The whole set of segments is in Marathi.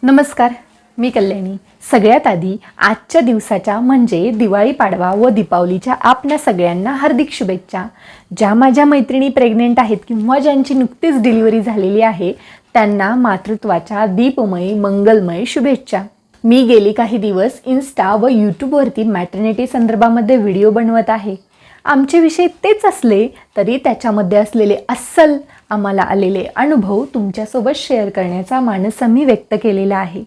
नमस्कार, मी कल्याणी। सगळ्यात आधी आजच्या दिवसाच्या म्हणजे दिवाळी पाडवा व दीपावलीच्या आपल्या सगळ्यांना हार्दिक शुभेच्छा। ज्या माझ्या मैत्रिणी प्रेग्नेंट आहेत किंवा ज्यांची नुकतीच डिलिव्हरी झालेली आहे त्यांना मातृत्वाच्या दीपमय मंगलमय शुभेच्छा। मी गेली काही दिवस इन्स्टा व यूट्यूबवरती मॅटर्निटी संदर्भामध्ये व्हिडिओ बनवत आहे। आमचे विषय तेच असले तरी त्याच्यामध्ये असलेले अस्सल आम्हाला आलेले अनुभव तुमच्यासोबत शेअर करण्याचा मानस आम्ही व्यक्त केलेला आहे।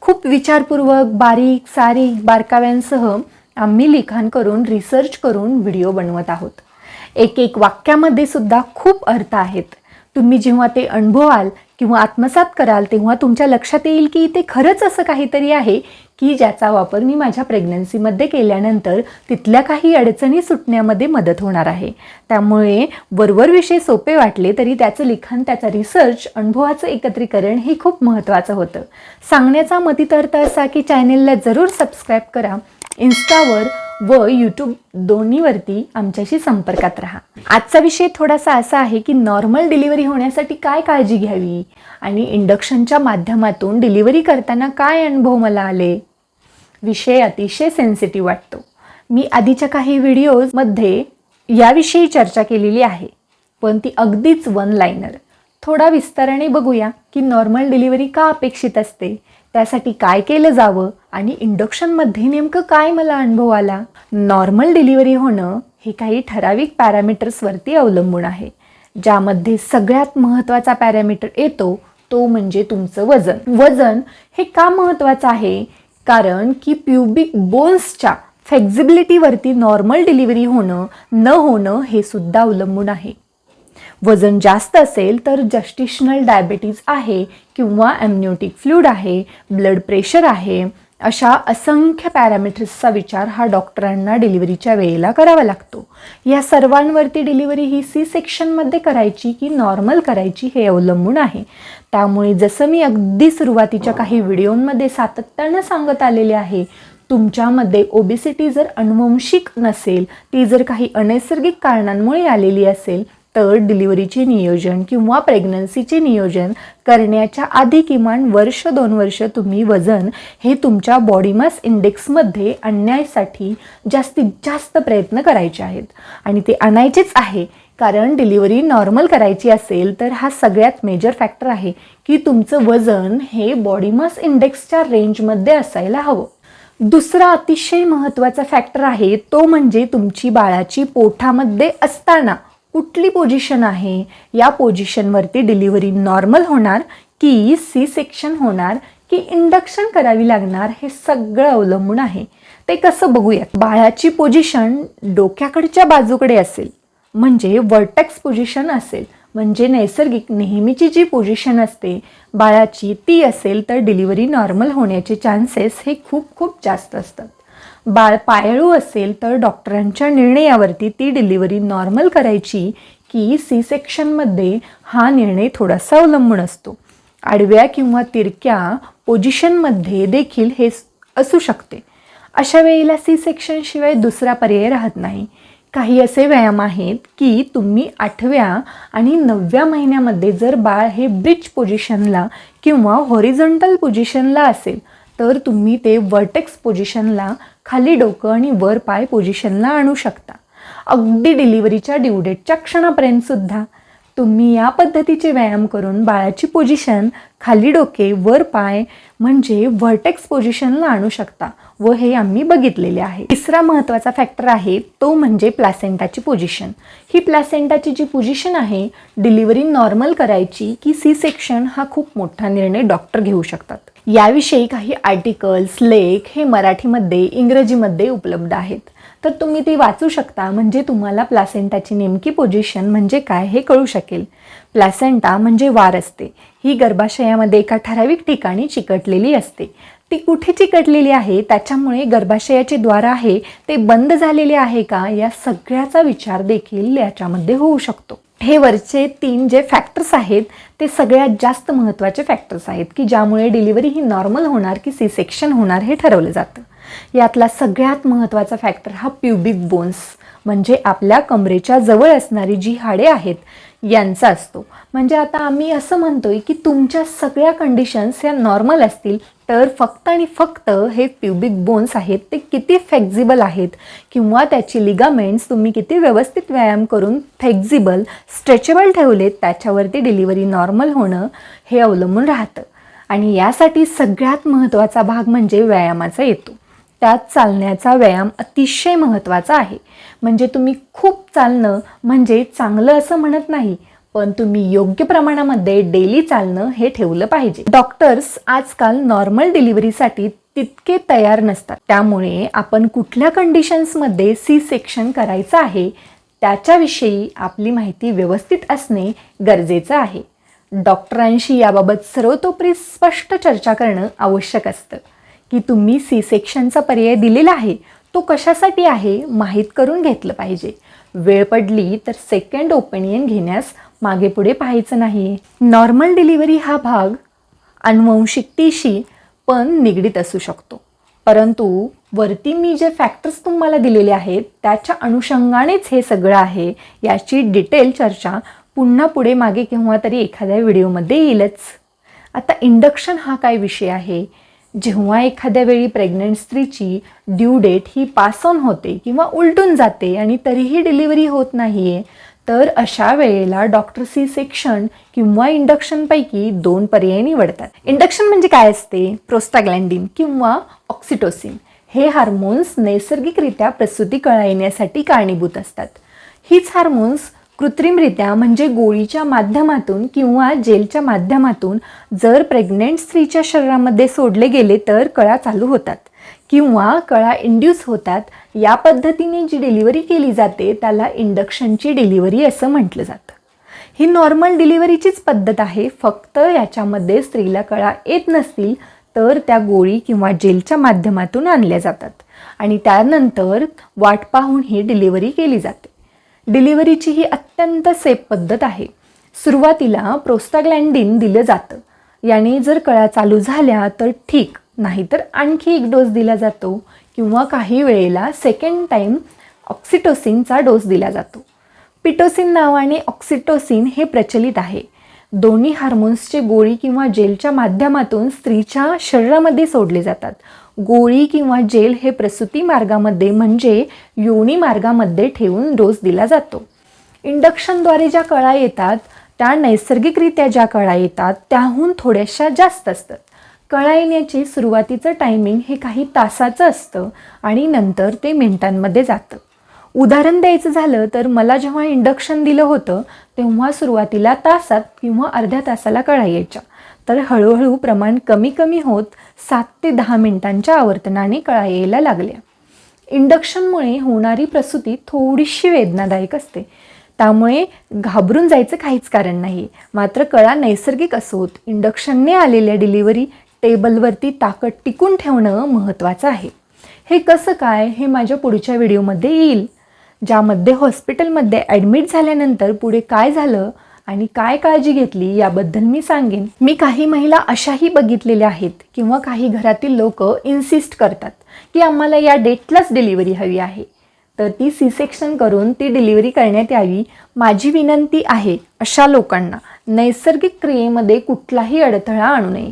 खूप विचारपूर्वक बारीक सारीक बारकाव्यांसह आम्ही लिखाण करून रिसर्च करून व्हिडिओ बनवत आहोत। एक एक वाक्यामध्ये सुद्धा खूप अर्थ आहेत। तुम्ही जेव्हा ते अनुभवाल किंवा आत्मसात कराल तेव्हा तुमच्या लक्षात येईल की ते खरंच असं काहीतरी आहे की ज्याचा वापर मी माझ्या प्रेग्नन्सीमध्ये केल्यानंतर तिथल्या काही अडचणी सुटण्यामध्ये मदत होणार आहे। त्यामुळे वरवर विषय सोपे वाटले तरी त्याचं लिखाण, त्याचा रिसर्च, अनुभवाचं एकत्रीकरण हे खूप महत्त्वाचं होतं। सांगण्याचा मतितार्थ असा की चॅनेलला जरूर सबस्क्राईब करा। इन्स्टावर व यूट्यूब दोन्हीवरती आमच्याशी संपर्कात राहा। आजचा विषय थोडासा असा आहे की नॉर्मल डिलिव्हरी होण्यासाठी काय काळजी घ्यावी आणि इंडक्शनच्या माध्यमातून डिलिव्हरी करताना काय अनुभव मला आले। विषय अतिशय सेन्सिटिव्ह वाटतो। मी आधीच्या काही व्हिडिओजमध्ये याविषयी चर्चा केलेली आहे, पण ती अगदीच वन लाइनर। थोडा विस्ताराने बघूया की नॉर्मल डिलिव्हरी का अपेक्षित असते, त्यासाठी काय केलं जावं आणि इंडक्शनमध्ये नेमकं काय मला अनुभव आला। नॉर्मल डिलिव्हरी होणं हे काही ठराविक पॅरामीटर्सवरती अवलंबून आहे, ज्यामध्ये सगळ्यात महत्त्वाचा पॅरामीटर येतो तो म्हणजे तुमचं वजन। वजन हे का महत्त्वाचं आहे, कारण की प्युबिक बोन्सच्या फ्लेक्झिबिलिटीवरती नॉर्मल डिलिव्हरी होणं न होणं हे सुद्धा अवलंबून आहे। वजन जास्त असेल तर जस्टिशनल डायबिटीज आहे किंवा एम्नियोटिक फ्लूइड आहे, ब्लड प्रेशर आहे, अशा असंख्य पॅरामीटर्सचा विचार हा डॉक्टरांना डिलिव्हरीच्या वेळेला करावा लागतो। या सर्वांवरती डिलिव्हरी ही सी सेक्शनमध्ये करायची की नॉर्मल करायची हे अवलंबून आहे। त्यामुळे जसं मी अगदी सुरुवातीच्या काही व्हिडिओमध्ये सातत्यानं सांगत आलेले आहे, तुमच्यामध्ये ओबेसिटी जर अनुवंशिक नसेल, ती जर काही अनैसर्गिक कारणांमुळे आलेली असेल तर डिलिव्हरीचे नियोजन किंवा प्रेग्नन्सीचे नियोजन करण्याच्या आधी किमान 1-2 वर्ष तुम्ही वजन हे तुमच्या बॉडी मास इंडेक्समध्ये आणण्यासाठी जास्तीत जास्त प्रयत्न करायचे आहेत आणि ते आणायचेच आहे। कारण डिलिव्हरी नॉर्मल करायची असेल तर हा सगळ्यात मेजर फॅक्टर आहे की तुमचं वजन हे बॉडी मास इंडेक्सच्या रेंजमध्ये असायला हवं। दुसरा अतिशय महत्त्वाचा फॅक्टर आहे तो म्हणजे तुमची बाळाची पोटामध्ये असताना कुठली पोझिशन आहे, या पोझिशनवरती डिलिव्हरी नॉर्मल होणार की सी सेक्शन होणार की इंडक्शन करावी लागणार हे सगळं अवलंबून आहे। ते कसं बघूया। बाळाची पोझिशन डोक्याकडच्या बाजूकडे असेल म्हणजे वर्टेक्स पोझिशन असेल, म्हणजे नैसर्गिक नेहमीची जी पोझिशन असते बाळाची ती असेल तर डिलिव्हरी नॉर्मल होण्याचे चान्सेस हे खूप खूप जास्त असतात। बाळ पायाळू असेल तर डॉक्टरांच्या निर्णयावरती ती डिलिव्हरी नॉर्मल करायची की सी सेक्शनमध्ये हा निर्णय थोडासा अवलंबून असतो। आडव्या किंवा तिरक्या पोझिशनमध्ये देखील हे असू शकते। अशा वेळेला सी सेक्शन शिवाय दुसरा पर्याय राहत नाही। काही असे व्यायाम आहेत की तुम्ही 8व्या आणि 9व्या महिन्यामध्ये जर बाळ हे ब्रिज पोझिशनला किंवा हॉरिझॉन्टल पोझिशनला असेल तर तुम्ही ते वर्टेक्स पोझिशनला खाली डोकं आणि वर पाय पोझिशनला आणू शकता। अगदी डिलिव्हरीच्या ड्यू डेटच्या क्षणापर्यंत सुद्धा तुम्ही या पद्धतीचे व्यायाम करून बाळाची पोझिशन खाली डोके वर पाय म्हणजे वर्टेक्स पोझिशनला आणू शकता व हे आम्ही बघितलेले आहे। तिसरा महत्त्वाचा फॅक्टर आहे तो म्हणजे प्लासेंटाची पोझिशन। ही प्लासेंटाची जी पोझिशन आहे डिलिव्हरी नॉर्मल करायची की सी सेक्शन हा खूप मोठा निर्णय डॉक्टर घेऊ शकतात। याविषयी काही आर्टिकल्स, लेख हे मराठीमध्ये इंग्रजीमध्ये उपलब्ध आहेत, तर तुम्ही ते वाचू शकता म्हणजे तुम्हाला प्लासेंटाची नेमकी पोझिशन म्हणजे काय हे कळू शकेल। प्लासेंटा म्हणजे वार असते। ही गर्भाशयामध्ये एका ठराविक ठिकाणी चिकटलेली असते। ती कुठे चिकटलेली आहे त्याच्यामुळे गर्भाशयाचे द्वार आहे ते बंद झालेले आहे का या सगळ्याचा विचार देखील याच्यामध्ये होऊ शकतो। हे वरचे 3 जे फॅक्टर्स आहेत ते सगळ्यात जास्त महत्त्वाचे फॅक्टर्स आहेत की ज्यामुळे डिलिव्हरी ही नॉर्मल होणार की सी सेक्शन होणार हे ठरवलं जातं। यातला सगळ्यात महत्त्वाचा फॅक्टर हा प्युबिक बोन्स म्हणजे आपल्या कमरेच्या जवळ असणारी जी हाडे आहेत यांचा असतो. म्हणजे आता आम्ही असं म्हणतोय की तुमच्या सगळ्या कंडिशन्स ह्या नॉर्मल असतील तर फक्त आणि फक्त हे प्युबिक बोन्स आहेत ते किती फ्लेक्झिबल आहेत किंवा त्याची लिगामेंट्स तुम्ही किती व्यवस्थित व्यायाम करून फ्लेक्झिबल स्ट्रेचेबल ठेवलेत त्याच्यावरती डिलिव्हरी नॉर्मल होणं हे अवलंबून राहतं. आणि यासाठी सगळ्यात महत्त्वाचा भाग म्हणजे व्यायामाचा येतो. त्यात चालण्याचा व्यायाम अतिशय महत्त्वाचा आहे. म्हणजे तुम्ही खूप चालणं म्हणजे चांगलं असं म्हणत नाही, पण तुम्ही योग्य प्रमाणामध्ये डेली चालणं हे ठेवलं पाहिजे. डॉक्टर्स आजकाल नॉर्मल डिलिव्हरीसाठी तितके तयार नसतात. त्यामुळे आपण कुठल्या कंडिशन्समध्ये सी सेक्शन करायचं आहे त्याच्याविषयी आपली माहिती व्यवस्थित असणे गरजेचं आहे. डॉक्टरांशी याबाबत सर्वतोपरी स्पष्ट चर्चा करणं आवश्यक असतं की तुम्ही सी सेक्शनचा पर्याय दिलेला आहे तो कशासाठी आहे माहीत करून घेतलं पाहिजे. वेळ पडली तर सेकंड ओपिनियन घेण्यास मागे पुढे पाहायचं नाही. नॉर्मल डिलिव्हरी हा भाग अनुवंशिकतेशी पण निगडीत असू शकतो, परंतु वरती मी जे फॅक्टर्स तुम्हाला दिलेले आहेत त्याच्या अनुषंगानेच हे सगळं आहे. याची डिटेल चर्चा पुन्हा पुढे मागे केव्हा तरी एखाद्या व्हिडिओमध्ये येईलच. आता इंडक्शन हा काय विषय आहे. जेव्हा एखाद्या वेळी प्रेग्नंट स्त्रीची ड्यू डेट ही पास ऑन होते किंवा उलटून जाते आणि तरीही डिलिव्हरी होत नाही आहे, तर अशा वेळेला डॉक्टर सी सेक्शन किंवा इंडक्शनपैकी 2 पर्याय निवडतात. इंडक्शन म्हणजे काय असते. प्रोस्टाग्लॅन्डिन किंवा ऑक्सिटोसिन हे हार्मोन्स नैसर्गिकरित्या प्रसूती कळा येण्यासाठी कारणीभूत असतात. हीच हार्मोन्स कृत्रिमरित्या म्हणजे गोळीच्या माध्यमातून किंवा जेलच्या माध्यमातून जर प्रेग्नेंट स्त्रीच्या शरीरामध्ये सोडले गेले तर कळा चालू होतात किंवा कळा इंड्यूस होतात. या पद्धतीने जी डिलिव्हरी केली जाते त्याला इंडक्शनची डिलिव्हरी असं म्हटलं जातं. ही नॉर्मल डिलिव्हरीचीच पद्धत आहे, फक्त याच्यामध्ये स्त्रीला कळा येत नसतील तर त्या गोळी किंवा जेलच्या माध्यमातून आणल्या जातात आणि त्यानंतर वाट पाहून ही डिलिव्हरी केली जाते. डिलिव्हरीची ही अत्यंत सेफ पद्धत आहे. सुरुवातीला प्रोस्टाग्लॅन्डिन दिलं जातं. याने जर कळा चालू झाल्या तर ठीक, नाहीतर आणखी एक डोस दिला जातो किंवा काही वेळेला सेकंड टाईम ऑक्सिटोसिनचा डोस दिला जातो. पिटोसिन नावाने ऑक्सिटोसिन हे प्रचलित आहे. दोन्ही हार्मोन्सचे गोळी किंवा जेलच्या माध्यमातून स्त्रीच्या शरीरामध्ये सोडले जातात. गोळी किंवा जेल हे प्रसूती मार्गामध्ये म्हणजे योनी मार्गामध्ये ठेवून डोस दिला जातो. इंडक्शनद्वारे ज्या कळा येतात त्या नैसर्गिकरित्या ज्या कळा येतात त्याहून थोड्याशा जास्त असतात. कळा येण्याचे सुरुवातीचं टायमिंग हे काही तासाचं असतं आणि नंतर ते मिनिटांमध्ये जातं. उदाहरण द्यायचं झालं तर मला जेव्हा इंडक्शन दिलं होतं तेव्हा सुरुवातीला तासात किंवा अर्ध्या तासाला कळा यायच्या, तर हळूहळू प्रमाण कमी कमी होत 7 ते 10 मिनिटांच्या आवर्तनाने कळा यायला लागल्या. इंडक्शनमुळे होणारी प्रसूती थोडीशी वेदनादायक असते, त्यामुळे घाबरून जायचं काहीच कारण नाही. मात्र कळा नैसर्गिक असोत, इंडक्शनने आलेल्या डिलिव्हरी टेबलवरती ताकद टिकून ठेवणं महत्त्वाचं आहे. हे कसं काय हे माझ्या पुढच्या व्हिडिओमध्ये येईल, ज्यामध्ये हॉस्पिटलमध्ये ॲडमिट झाल्यानंतर पुढे काय झालं आणि काय काळजी घेतली याबद्दल मी सांगेन. मी काही महिला अशाही बघितलेल्या आहेत किंवा काही घरातील लोक इन्सिस्ट करतात की आम्हाला या डेटलाच डिलिव्हरी हवी आहे, तर ती सी सेक्शन करून ती डिलिव्हरी करण्यात यावी. माझी विनंती आहे अशा लोकांना नैसर्गिक क्रियेमध्ये कुठलाही अडथळा आणू नये.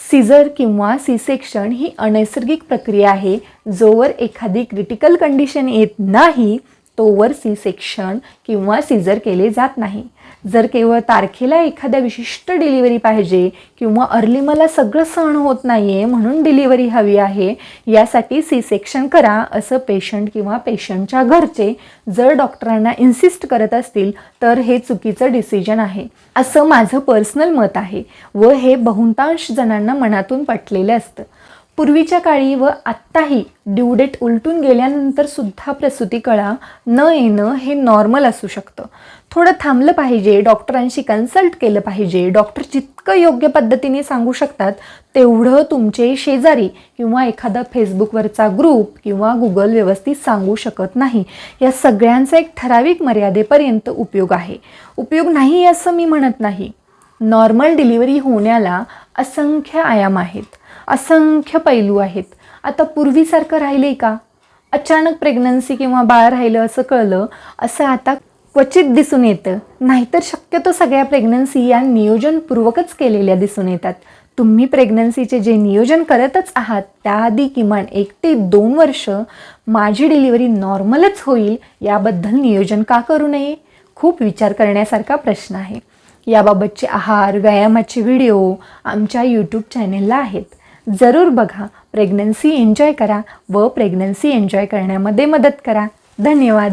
सीझर किंवा सी सेक्शन ही अनैसर्गिक प्रक्रिया आहे. जोवर एखादी क्रिटिकल कंडिशन येत नाही तोवर सी सेक्शन किंवा सीझर केले जात नाही. जर केवळ तारखेला एखाद्या विशिष्ट डिलिव्हरी पाहिजे किंवा अर्ली मला सगळं सहन होत नाही आहे म्हणून डिलिव्हरी हवी आहे, यासाठी सी सेक्शन करा असं पेशंट किंवा पेशंटच्या घरचे जर डॉक्टरांना इन्सिस्ट करत असतील तर हे चुकीचं डिसिजन आहे असं माझं पर्सनल मत आहे व हे बहुतांश जणांना मनातून पटलेलं असतं. पूर्वीच्या काळी व आत्ताही ड्यू डेट उलटून गेल्यानंतर सुद्धा प्रसूती कळा न येणं हे नॉर्मल असू शकतं. थोडं थांबलं पाहिजे, डॉक्टरांशी कन्सल्ट केलं पाहिजे. डॉक्टर जितकं योग्य पद्धतीने सांगू शकतात तेवढं तुमचे शेजारी किंवा एखादा फेसबुकवरचा ग्रुप किंवा गुगल व्यवस्थित सांगू शकत नाही. या सगळ्यांचा एक ठराविक मर्यादेपर्यंत उपयोग आहे. उपयोग नाही असं मी म्हणत नाही. नॉर्मल डिलिव्हरी होण्याला असंख्य आयाम आहेत, असंख्य पैलू आहेत. आता पूर्वीसारखं राहिले का? अचानक प्रेग्नन्सी किंवा बाळ राहिलं असं कळलं असं आता क्वचित दिसून येतं, नाहीतर शक्यतो सगळ्या प्रेग्नन्सी या नियोजनपूर्वकच केलेल्या दिसून येतात. तुम्ही प्रेग्नन्सीचे जे नियोजन करतच आहात त्याआधी किमान 1 ते 2 वर्ष माझी डिलिव्हरी नॉर्मलच होईल याबद्दल नियोजन का करू नये? खूप विचार करण्यासारखा प्रश्न आहे. याबाबतचे आहार व्यायामाचे व्हिडिओ आमच्या यूट्यूब चॅनेलला आहेत. जरूर बघा. प्रेग्नन्सी एन्जॉय करा व प्रेग्नन्सी एन्जॉय करण्यामध्ये मदत करा. धन्यवाद.